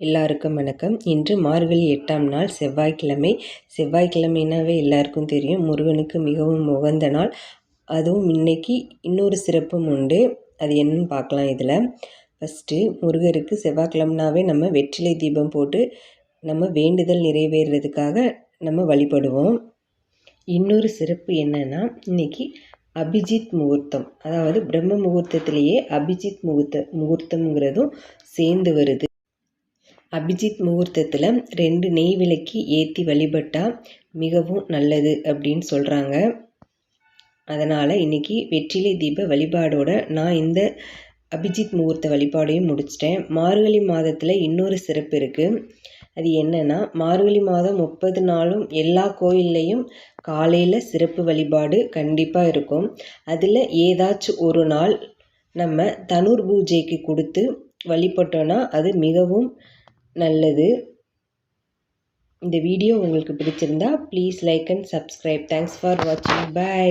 எல்லாருக்கும் வணக்கம். இன்று மார்கழி 8ஆம் நாள் செவ்வாய்க்கிழமை. செவ்வாய்க்கிழமைனாவே எல்லாருக்கும் தெரியும், முருகனுக்கு மிகவும் உகந்த நாள். அதுவும் இன்னைக்கு இன்னொரு சிறப்பும் உண்டு. அது என்னன்னு பார்க்கலாம். இதில் ஃபஸ்ட்டு முருகருக்கு செவ்வாய்க்கிழமைனாவே நம்ம வெற்றிலை தீபம் போட்டு நம்ம வேண்டுதல் நிறைவேறதுக்காக நம்ம வழிபடுவோம். இன்னொரு சிறப்பு என்னென்னா, இன்றைக்கி அபிஜித் முகூர்த்தம், அதாவது பிரம்ம முகூர்த்தத்திலேயே அபிஜித் முகூர்த்தம்ங்கிறதும் சேர்ந்து வருது. அபிஜித் முகூர்த்தத்தில் 2 நெய் விளக்கி ஏற்றி வழிபட்டால் மிகவும் நல்லது அப்படின்னு சொல்கிறாங்க. அதனால் இன்றைக்கி வெற்றிலை தீப வழிபாடோட நான் இந்த அபிஜித் முகூர்த்த வழிபாடையும் முடிச்சிட்டேன். மார்கழி மாதத்தில் இன்னொரு சிறப்பு இருக்குது. அது என்னென்னா, மார்கழி மாதம் 30 நாளும் எல்லா கோயில்லையும் காலையில் சிறப்பு வழிபாடு கண்டிப்பாக இருக்கும். அதில் ஏதாச்சும் ஒரு நாள் நம்ம தனுர் பூஜைக்கு கொடுத்து வழிபட்டோன்னா அது மிகவும் நல்லது. இந்த வீடியோ உங்களுக்கு பிடிச்சிருந்தா please like and subscribe. Thanks for வாட்சிங். பை.